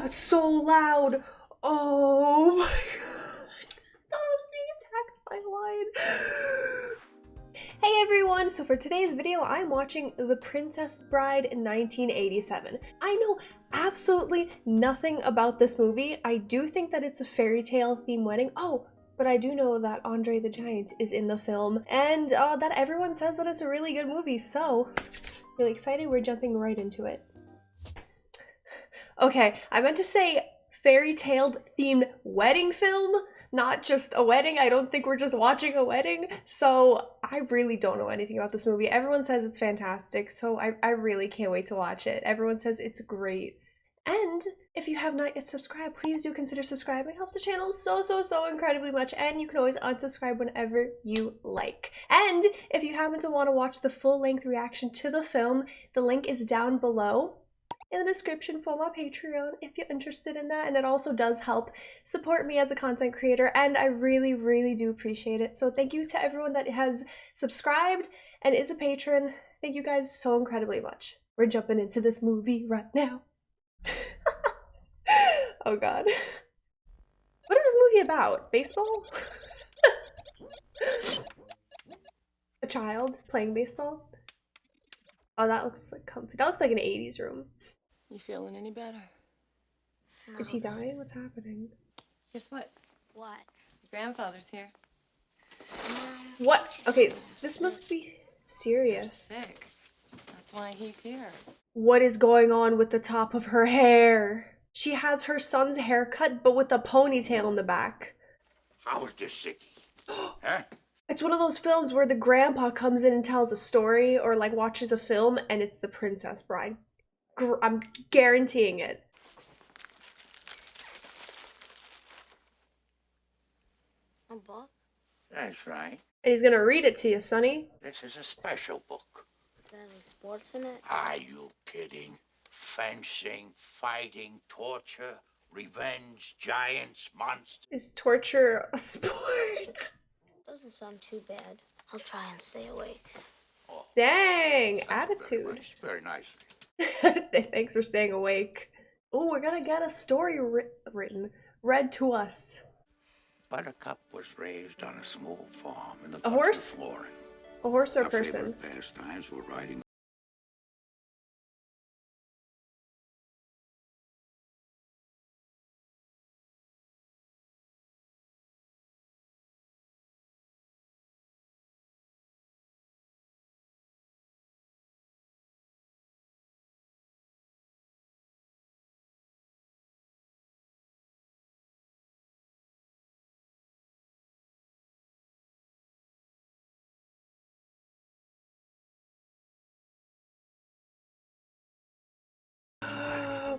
That's so loud. Oh my god. I was being attacked by a lion. Hey everyone, so for today's video, I'm watching The Princess Bride in 1987. I know absolutely nothing about this movie. I do think that it's a fairy tale theme wedding. Oh, but I do know that Andre the Giant is in the film and that everyone says that it's a really good movie, so really excited. We're jumping right into it. Okay, I meant to say fairy tale themed wedding film, not just a wedding. I don't think we're just watching a wedding. So I really don't know anything about this movie. Everyone says it's fantastic, so I really can't wait to watch it. Everyone says it's great. And if you have not yet subscribed, please do consider subscribing. It helps the channel so incredibly much, and you can always unsubscribe whenever you like. And if you happen to want to watch the full-length reaction to the film, the link is down below in the description for my Patreon if you're interested in that, and it also does help support me as a content creator, and I really do appreciate it. So thank you to everyone that has subscribed and is a patron. Thank you guys so incredibly much. We're jumping into this movie right now. Oh god. What is this movie about? Baseball? A child playing baseball? Oh, that looks like comfy. That looks like an 80s room. You feeling any better? No. Is he dying? What's happening? Guess what? What? Your grandfather's here. What? Okay, this must be serious. You're sick. That's why he's here. What is going on with the top of her hair? She has her son's haircut, but with a ponytail in the back. How is this sicky? Huh? It's one of those films where the grandpa comes in and tells a story or like watches a film and it's The Princess Bride. I'm guaranteeing it. A book? That's right. And he's gonna read it to you, Sonny. This is a special book. Is there any sports in it? Are you kidding? Fencing, fighting, torture, revenge, giants, monsters. Is torture a sport? Doesn't sound too bad. I'll try and stay awake. Oh, Dang, thank you attitude. very nicely. Thanks for staying awake. Oh, we're gonna get a story read to us. Buttercup was raised on a small farm in the A horse? Florida. A horse or a Our person? favorite pastimes were riding.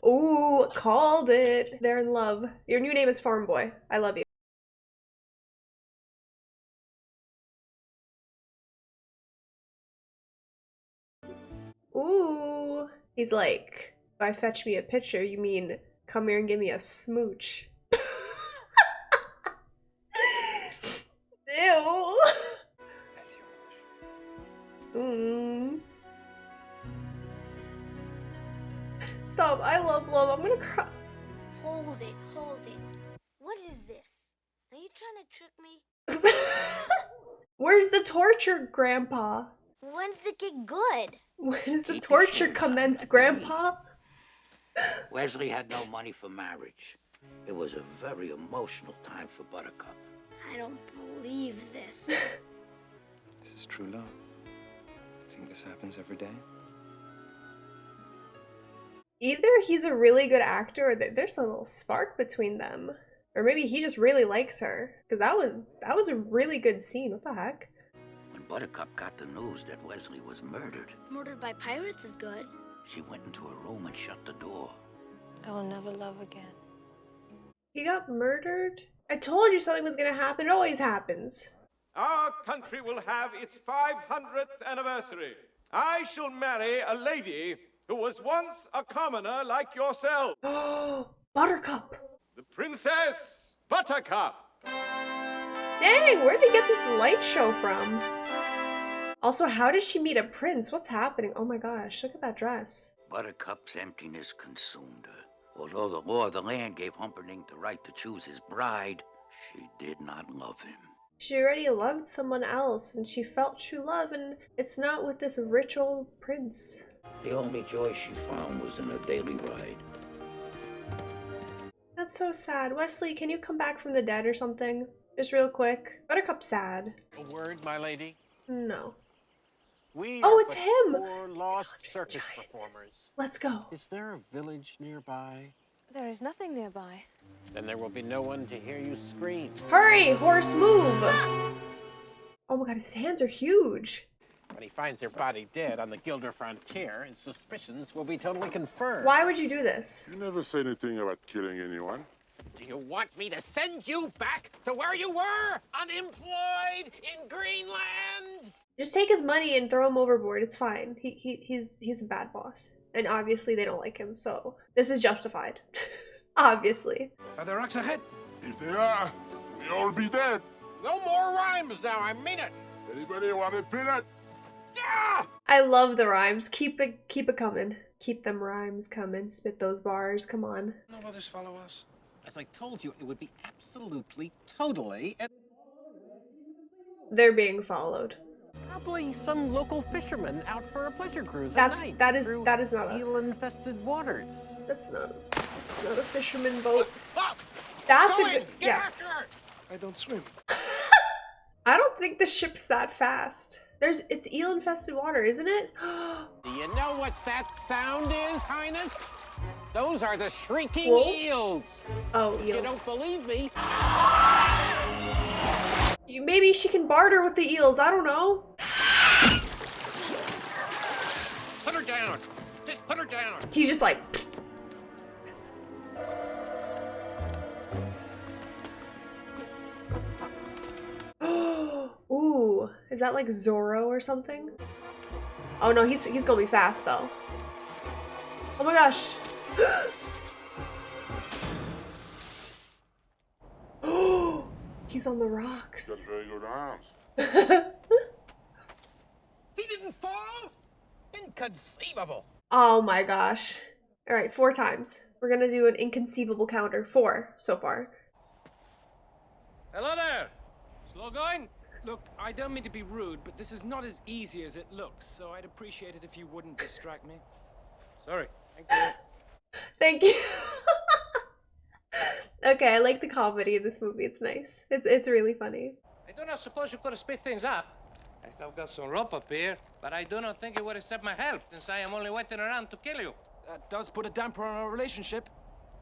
Ooh, called it. They're in love. Your new name is Farm Boy. I love you. Ooh. He's like, if I fetch me a picture, you mean come here and give me a smooch. Ew. Stop, I love love. I'm gonna cry. Hold it, hold it. What is this? Are you trying to trick me? Where's the torture, Grandpa? When's it get good? When does the Keep torture your shit commence, down. Grandpa? Wesley had no money for marriage. It was a very emotional time for Buttercup. I don't believe this. This is true love. Think this happens every day? Either he's a really good actor or there's a little spark between them. Or maybe he just really likes her. Because that was a really good scene. What the heck? When Buttercup got the news that Wesley was murdered, Murdered by pirates is good. she went into her room and shut the door. I will never love again. He got murdered? I told you something was gonna happen. It always happens. Our country will have its 500th anniversary. I shall marry a lady who was once a commoner like yourself. Oh, Buttercup. The Princess Buttercup. Dang, where'd they get this light show from? Also, how did she meet a prince? What's happening? Oh my gosh, look at that dress. Buttercup's emptiness consumed her. Although the law of the land gave Humperdinck the right to choose his bride, she did not love him. She already loved someone else, and she felt true love, and it's not with this rich old prince. The only joy she found was in her daily ride. That's so sad. Wesley, can you come back from the dead or something? Just real quick. Buttercup's sad. A word, my lady. No. We Oh, are it's but him! poor lost circus Giant. performers. Let's go. Is there a village nearby? There is nothing nearby. Then there will be no one to hear you scream. Hurry, horse, move! Oh my god, his hands are huge. When he finds her body dead on the Gilder frontier, his suspicions will be totally confirmed. Why would you do this? You never say anything about killing anyone. Do you want me to send you back to where you were, unemployed in Greenland? Just take his money and throw him overboard. It's fine. He's a bad boss. And obviously they don't like him, so this is justified. Obviously. Are there rocks ahead? If they are, we all be dead. No more rhymes now, I mean it. Anybody want a peanut? Ah! I love the rhymes. Keep it coming. Keep them rhymes coming. Spit those bars. Come on. No others follow us. As I told you, it would be absolutely, totally, and They're being followed. probably some local fisherman out for a pleasure cruise That's- at night. that is- through that is not a- eel-infested waters. It's not a fisherman boat. Ah! That's Go a in, good get yes. after her! I don't swim. I don't think the ship's that fast. It's eel infested water, isn't it? Do you know what that sound is, Highness? Those are the shrieking Wolves? eels. Oh, If you eels. don't believe me, Maybe she can barter with the eels. I don't know. put her down. Just put her down. He's just like. Ooh, is that like Zorro or something? Oh no, he's gonna be fast though. Oh my gosh. He's on the Got rocks. very good arms. He didn't fall? Inconceivable. Oh my gosh. All right, 4 times. We're gonna do an inconceivable counter. 4 so far. Hello there! Slow going? Look, I don't mean to be rude, but this is not as easy as it looks, so I'd appreciate it if you wouldn't distract me. Sorry. Thank you. Thank you. Okay, I like the comedy in this movie. It's nice. It's really funny. I do not suppose you could have sped things up. I have got some rope up here, but I do not think it would accept my help, since I am only waiting around to kill you. That does put a damper on our relationship.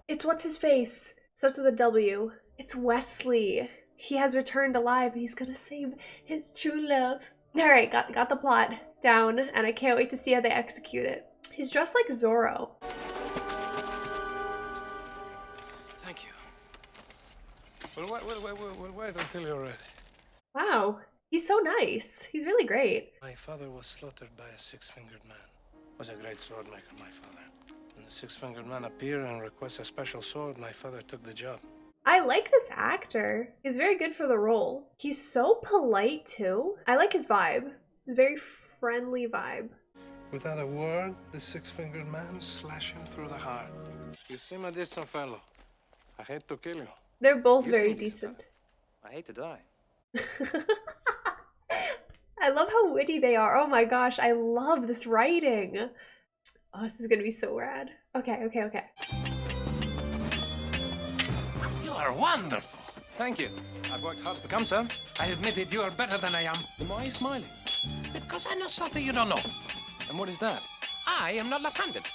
It's what's his face? Starts with a W. It's Wesley. He has returned alive and he's gonna save his true love. Alright, got the plot down, and I can't wait to see how they execute it. He's dressed like Zorro. Thank you. Well, wait until you're ready. Wow, he's so nice. He's really great. My father was slaughtered by a six-fingered man. Was a great sword maker, my father. When the six-fingered man appeared and requested a special sword, my father took the job. I like this actor. He's very good for the role. He's so polite too. I like his vibe. His very friendly vibe. Without a word, the six-fingered man slashed him through the heart. You see, my distant fellow, I hate to kill you. They're both You very seem distant. decent. I hate to die. I love how witty they are. Oh my gosh, I love this writing. Oh, this is gonna be so rad. Okay. You are wonderful. Thank you. I've worked hard to become so. I admit it, you are better than I am. Then why are you smiling? Because I know something you don't know. And what is that? I am not left-handed.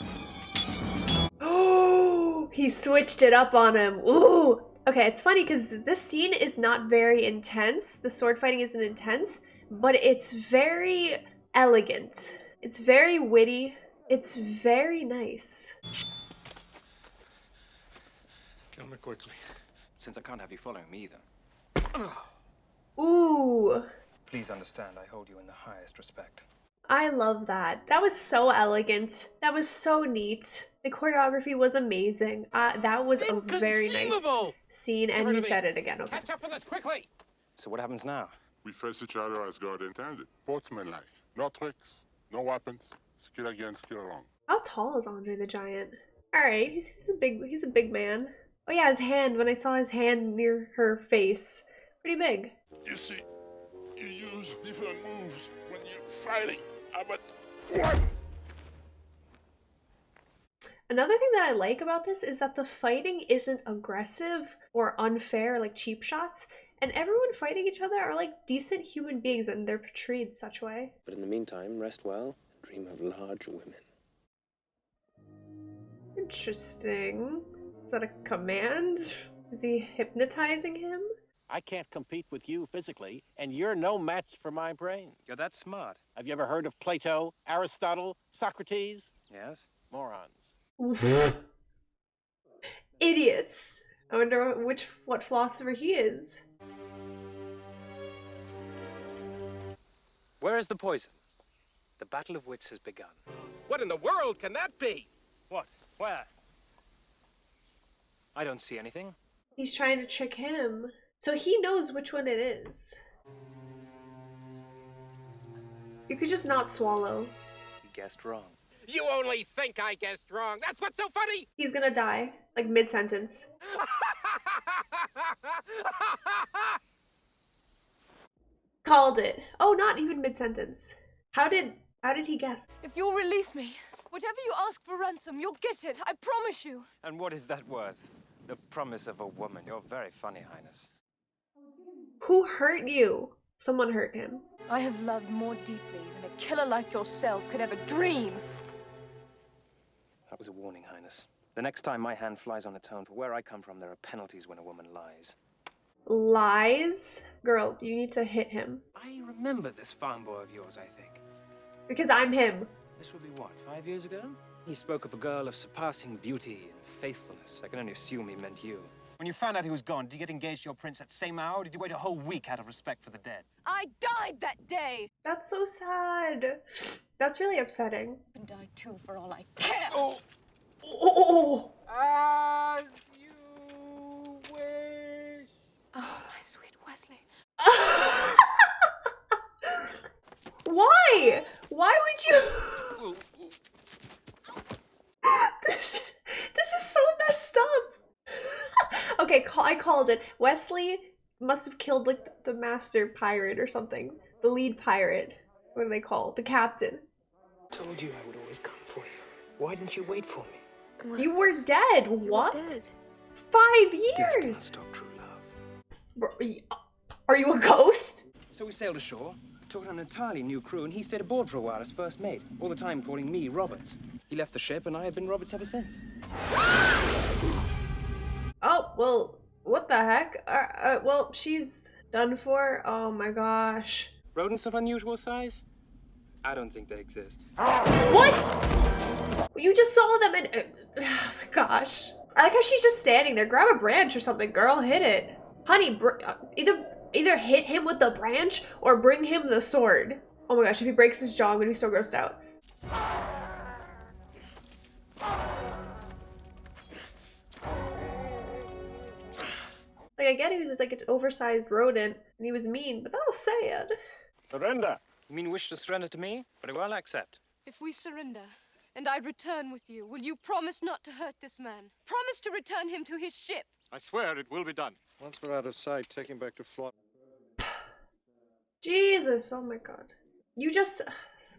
Oh, he switched it up on him. Ooh. Okay, it's funny because this scene is not very intense. The sword fighting isn't intense, but it's very elegant. It's very witty. It's very nice. Kill me quickly. Since I can't have you following me either. Ooh. Please understand, I hold you in the highest respect. I love that. That was so elegant. That was so neat. The choreography was amazing. That was a very nice Inconceivable! scene, and he said it again. Okay. Catch up with us quickly. So what happens now? We face each other as God intended. Sportsmanlike. No tricks, no weapons. Skill against skill wrong. How tall is Andre the Giant? All right, he's a big man. Oh yeah, his hand. When I saw his hand near her face, pretty big. You see, you use different moves when you're fighting. But what? Another thing that I like about this is that the fighting isn't aggressive or unfair, like cheap shots, and everyone fighting each other are like decent human beings, and they're portrayed such way. But in the meantime, rest well and dream of large women. Interesting. Is that a command? Is he hypnotizing him? I can't compete with you physically, and you're no match for my brain. You're that smart. Have you ever heard of Plato, Aristotle, Socrates? Yes? Morons. Idiots. I wonder what philosopher he is. Where is the poison? The battle of wits has begun. What in the world can that be? What? Where? I don't see anything. He's trying to trick him. So he knows which one it is. You could just not swallow. You guessed wrong. You only think I guessed wrong. That's what's so funny. He's gonna die, like mid-sentence. Called it. Oh, not even mid-sentence. How did he guess? If you'll release me, whatever you ask for ransom, you'll get it. I promise you. And what is that worth? The promise of a woman. You're very funny, Highness. Who hurt you? Someone hurt him. I have loved more deeply than a killer like yourself could ever dream. That was a warning, Highness. The next time my hand flies on its own, for where I come from, there are penalties when a woman lies. Lies? Girl, you need to hit him. I remember this farm boy of yours, I think. Because I'm him. This would be what, 5 years ago? He spoke of a girl of surpassing beauty and faithfulness. I can only assume he meant you. When you found out he was gone, did you get engaged to your prince that same hour, or did you wait a whole week out of respect for the dead? I died that day. That's so sad. That's really upsetting. And died too, for all I care. Oh! Oh! As you wish. Oh, my sweet Wesley. Why? Why would you? This is so messed up. Okay, I called it. Wesley must have killed like the master pirate or something. The lead pirate. What do they call it? The captain. Told you I would always come for you. Why didn't you wait for me? You were dead. What? Dead. 5 Death cannot years. stop true love. Are you a ghost? So we sailed ashore, took on an entirely new crew, and he stayed aboard for a while as first mate, all the time calling me Roberts. He left the ship, and I have been Roberts ever since. Oh, well, what the heck? Well, she's done for. Oh my gosh. Rodents of unusual size? I don't think they exist. What? You just saw them and. Oh my gosh. I like how she's just standing there. Grab a branch or something, girl. Hit it. Honey, either hit him with the branch or bring him the sword. Oh my gosh, if he breaks his jaw, I'm gonna be so grossed out. Like, I get he was just like an oversized rodent and he was mean, but that was sad. Surrender. You mean wish to surrender to me? Very well, I accept. If we surrender, and I return with you, will you promise not to hurt this man? Promise to return him to his ship. I swear it will be done. Once we're out of sight, take him back to Florida. Jesus, oh my god. You just...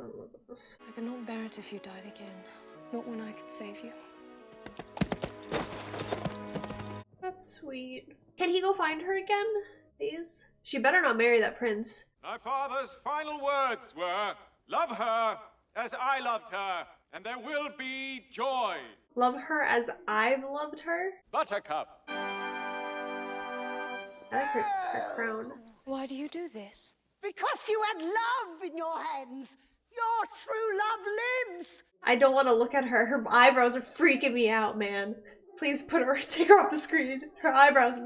I could not bear it if you died again. Not when I could save you. That's sweet. Can he go find her again, please? She better not marry that prince. My father's final words were, love her as I loved her, and there will be joy. Love her as I've loved her? Buttercup. I like her crown. Why do you do this? Because you had love in your hands. Your true love lives. I don't want to look at her. Her eyebrows are freaking me out, man. Please take her off the screen. Her eyebrows,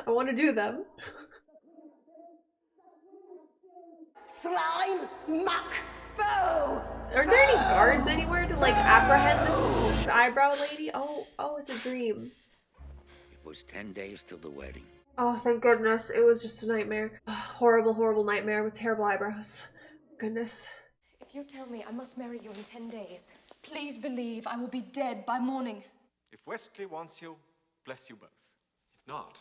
I want to do them. Slime, muck, foe. Are there any guards anywhere to like apprehend this eyebrow lady? Oh, it's a dream. It was 10 days till the wedding. Oh, thank goodness. It was just a nightmare. A horrible, horrible nightmare with terrible eyebrows. Goodness. If you tell me I must marry you in 10 days, Please believe I will be dead by morning. If Wesley wants you, bless you both. If not,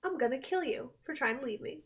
I'm gonna kill you for trying to leave me.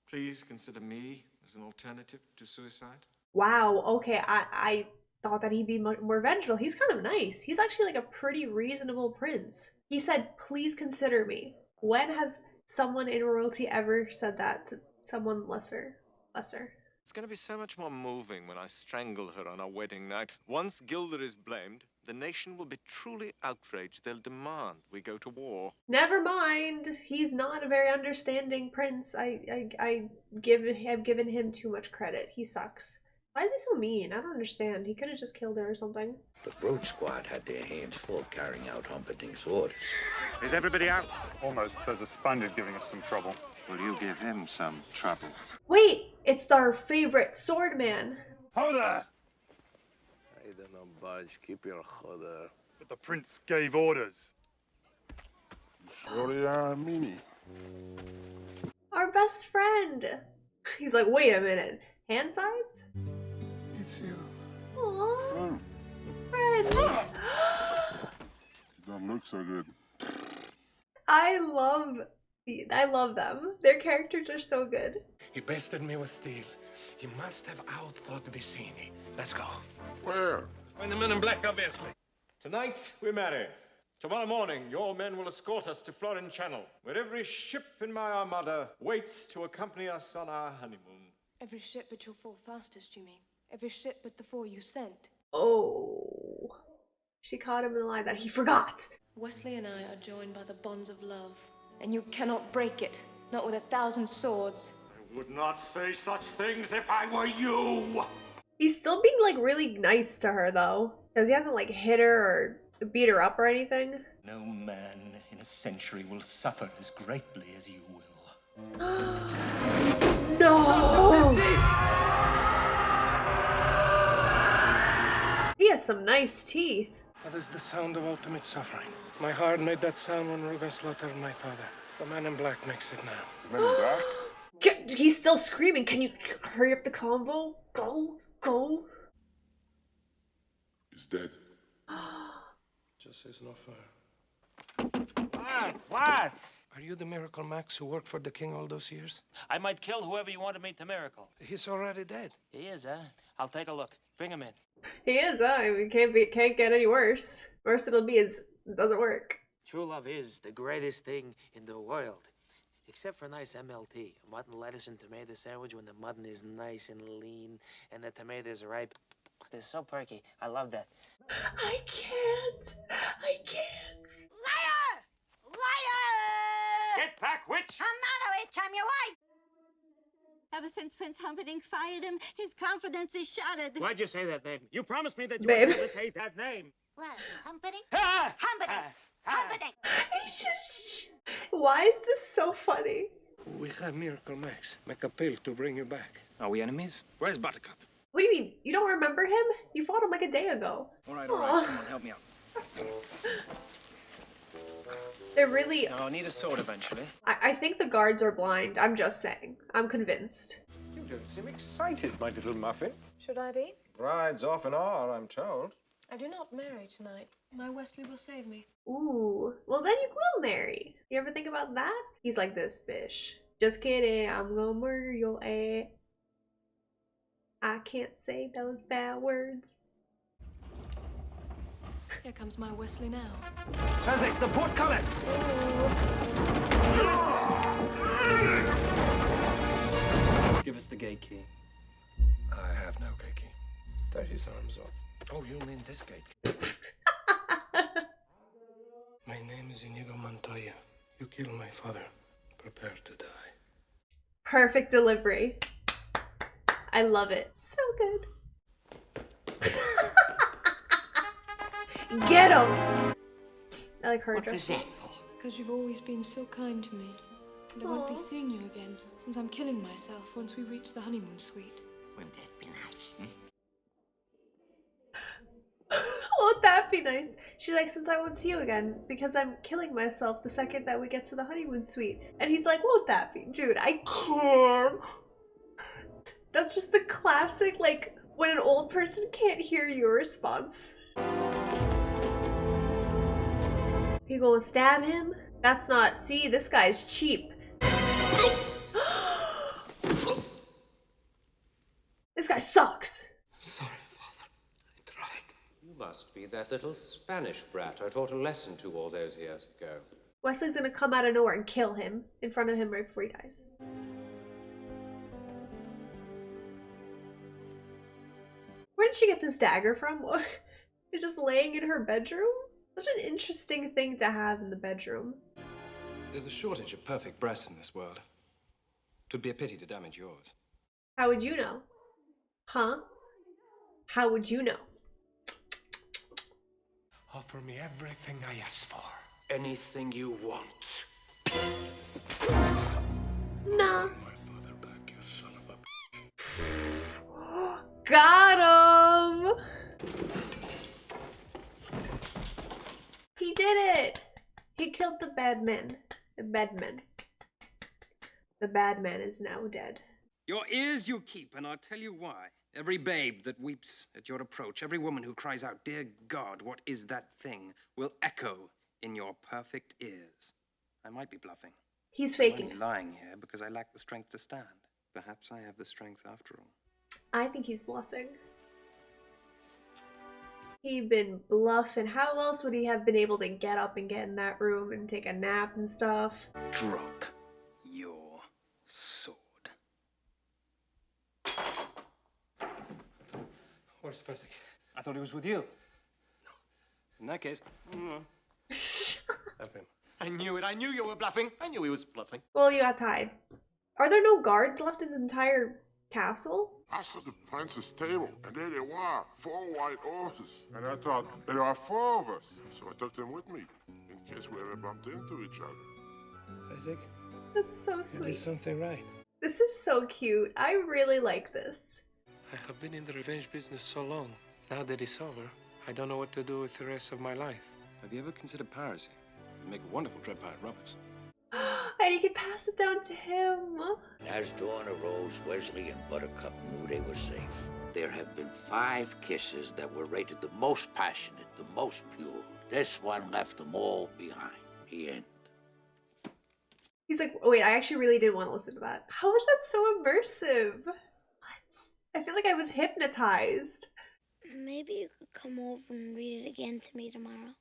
please consider me as an alternative to suicide. Wow, okay, I thought that he'd be more vengeful. He's kind of nice. He's actually like a pretty reasonable prince. He said, please consider me. When has someone in royalty ever said that to someone lesser? It's going to be so much more moving when I strangle her on our wedding night. Once Gilder is blamed, the nation will be truly outraged. They'll demand we go to war. Never mind. He's not a very understanding prince. I've given him too much credit. He sucks. Why is he so mean? I don't understand. He could have just killed her or something. The brute squad had their hands full carrying out Humperdinck's orders. Is everybody out? Almost. There's a Spaniard giving us some trouble. Will you give him some trouble? Wait, it's our favorite sword man. Ho there! I don't know, budge. Keep your hodder. But the prince gave orders. Surely are a meanie. Our best friend. He's like, wait a minute. Hand size? It's you. Aww. Friends. Don't look so good. I love them. Their characters are so good. He bested me with steel. He must have outthought Vicini. Let's go. Where? Find the men in black, obviously. Tonight, we marry. Tomorrow morning, your men will escort us to Florin Channel, where every ship in my armada waits to accompany us on our honeymoon. Every ship but your four fastest, you mean? Every ship but the four you sent. Oh. She caught him in a lie that he forgot. Wesley and I are joined by the bonds of love, and you cannot break it, not with 1,000 swords. I would not say such things if I were you! He's still being like really nice to her though, because he hasn't like hit her or beat her up or anything. No man in a century will suffer as greatly as you will. No! He has some nice teeth. That is the sound of ultimate suffering. My heart made that sound when Ruga slaughtered my father. The man in black makes it now. Men in black? He's still screaming. Can you hurry up the convo? Go. He's dead. Just is not fair. What? Are you the Miracle Max who worked for the king all those years? I might kill whoever you want to meet to miracle. He's already dead. He is, huh? I'll take a look. Bring him in. He is, huh? I mean, can't get any worse. Worst it'll be is it doesn't work. True love is the greatest thing in the world. Except for nice MLT. Mutton, lettuce, and tomato sandwich when the mutton is nice and lean and the tomatoes are ripe. They're so perky. I love that. I can't. Liar! Liar! Get back, witch! I'm not a witch, I'm your wife! Ever since Prince Humperdinck fired him, his confidence is shattered. Why'd you say that name? You promised me that you Babe. would never say that name. What, Humperdinck? Ah! Humperdinck! Humperdinck! He's just... Why is this so funny? We have Miracle Max. Make a pill to bring you back. Are we enemies? Where's Buttercup? What do you mean? You don't remember him? You fought him like a day ago. All right, Aw. come on, help me out. They're really... I'll need a sword eventually. I think the guards are blind. I'm just saying. I'm convinced. You don't seem excited, my little muffin. Should I be? Brides often are, I'm told. I do not marry tonight. My Wesley will save me. Ooh. Well, then you will marry. You ever think about that? He's like this, bitch. Just kidding. I'm gonna murder your ass. I can't say those bad words. Here comes my Wesley now. Fezzik, the portcullis! Give us the gate key. I have no gate key. Tear his arms off. Oh, you mean this gate? My name is Inigo Montoya. You killed my father. Prepare to die. Perfect delivery. I love it. So good. Get him! I like her dress. Because you've always been so kind to me. And I won't be seeing you again, since I'm killing myself once we reach the honeymoon suite. Wouldn't that be nice? Won't that be nice? She's like, since I won't see you again, because I'm killing myself the second that we get to the honeymoon suite. And he's like, won't that be? Dude, I can't. That's just the classic, like, When an old person can't hear your response. You gonna stab him? That's not, see, this guy's cheap. This guy sucks. Sorry, Father. I tried. You must be that little Spanish brat I taught a lesson to all those years ago. Wesley's gonna come out of nowhere and kill him in front of him right before he dies. Where did she get this dagger from? It's just laying in her bedroom? Such an interesting thing to have in the bedroom. There's a shortage of perfect breasts in this world. It would be a pity to damage yours. How would you know? Huh? How would you know? Offer me everything I ask for. Anything you want. Nah. My father back, you son of a... Got him! He did it! He killed the bad man. The bad man. The bad man is now dead. Your ears you keep, and I'll tell you why. Every babe that weeps at your approach, every woman who cries out, "Dear God, what is that thing?" will echo in your perfect ears. I might be bluffing. He's faking. I'm only lying here because I lack the strength to stand. Perhaps I have the strength after all. I think he's bluffing. He'd been bluffing. How else would he have been able to get up and get in that room and take a nap and stuff? Drop your sword. Where's Fezzik? I thought he was with you. No. In that case, Have him. I knew it. I knew you were bluffing. I knew he was bluffing. Well, you got tied. Are there no guards left in the entire castle? I saw the prince's table, and there they were, 4 white horses. And I thought, there are 4 of us. So I took them with me, in case we ever bumped into each other. Fezzik, That's so you did sweet. something right. This is so cute. I really like this. I have been in the revenge business so long. Now that it's over, I don't know what to do with the rest of my life. have you ever considered piracy? It'd make a wonderful Dread Pirate Roberts. And you could pass it down to him. As dawn arose, Wesley and Buttercup knew they were safe. There have been 5 kisses that were rated the most passionate, the most pure. This one left them all behind. The end. He's like, oh, wait, I actually really did want to listen to that. How is that so immersive? What? I feel like I was hypnotized. Maybe you could come over and read it again to me tomorrow.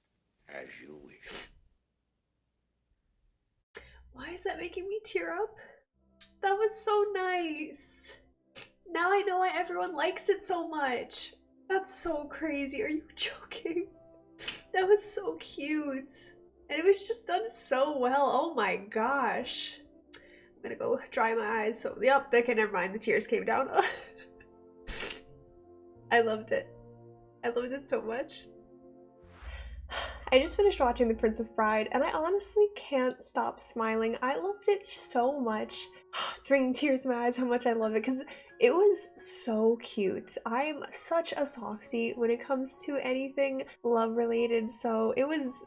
As you wish. Why is that making me tear up? That was so nice. Now I know why everyone likes it so much. That's so crazy. Are you joking? That was so cute. And it was just done so well. Oh my gosh. I'm gonna go dry my eyes. So, yep, okay, never mind. The tears came down. I loved it. I loved it so much. I just finished watching The Princess Bride and I honestly can't stop smiling. I loved it so much. It's bringing tears to my eyes how much I love it because it was so cute. I'm such a softie when it comes to anything love related, so it was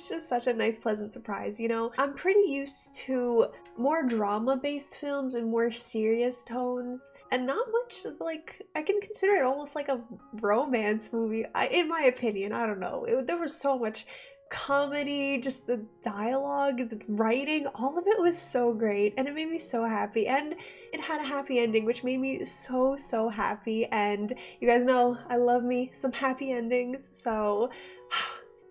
just such a nice pleasant surprise, you know? I'm pretty used to more drama based films and more serious tones and not much like, I can consider it almost like a romance movie, in my opinion. I don't know. There was so much comedy, just the dialogue, the writing, all of it was so great and it made me so happy, and it had a happy ending which made me so happy. And you guys know I love me some happy endings, so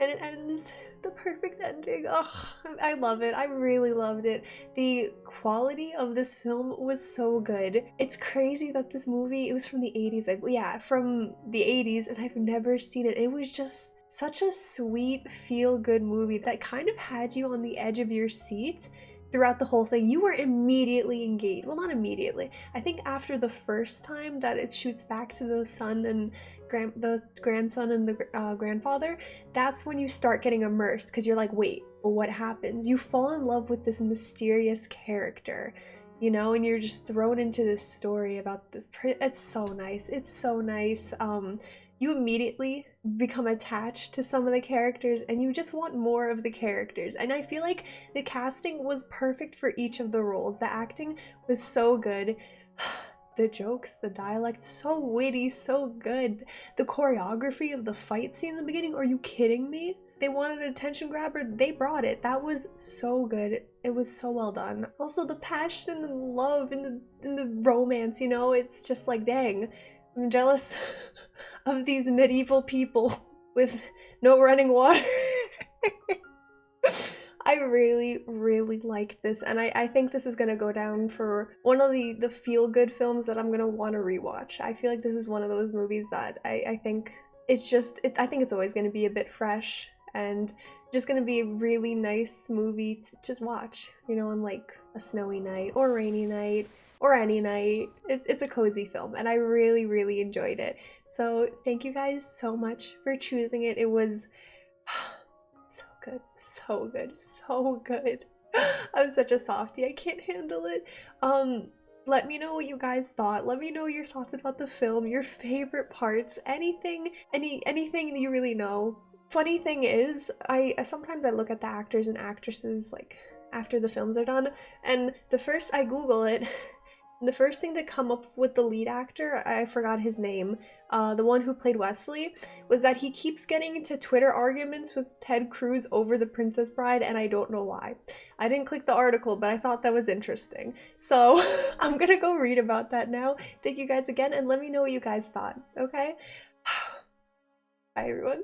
and it ends the perfect ending. Oh, I love it. I really loved it. The quality of this film was so good. It's crazy that this movie, it was from the 80s. Yeah, from the 80s, and I've never seen it. It was just such a sweet, feel-good movie that kind of had you on the edge of your seat throughout the whole thing. You were immediately engaged. Well, not immediately. I think after the first time that it shoots back to the son and the grandson and the grandfather, that's when you start getting immersed because you're like, wait, what happens? You fall in love with this mysterious character, you know, and you're just thrown into this story about this. It's so nice. It's so nice. You immediately become attached to some of the characters and you just want more of the characters. And I feel like the casting was perfect for each of the roles. The acting was so good. The jokes, the dialect, so witty, so good. The choreography of the fight scene in the beginning, are you kidding me? They wanted an attention grabber, they brought it. That was so good. It was so well done. Also the passion and the love and the romance, you know, it's just like, dang, I'm jealous of these medieval people with no running water. I really, really liked this, and I think this is gonna go down for one of the feel-good films that I'm gonna want to rewatch. I feel like this is one of those movies that I think it's just, I think it's always gonna be a bit fresh, and just gonna be a really nice movie to just watch, you know, on like a snowy night, or a rainy night, or any night. It's a cozy film, and I really, really enjoyed it. So thank you guys so much for choosing it. It was so good, so good, so good. I'm such a softie, I can't handle it. Let me know what you guys thought. Let me know your thoughts about the film, your favorite parts, anything that you really know. Funny thing is, I sometimes I look at the actors and actresses like after the films are done, and I Google it, the first thing to come up with the lead actor, I forgot his name, the one who played Wesley, was that he keeps getting into Twitter arguments with Ted Cruz over The Princess Bride, and I don't know why. I didn't click the article, but I thought that was interesting. So I'm gonna go read about that now. Thank you guys again, and let me know what you guys thought, okay? Bye everyone.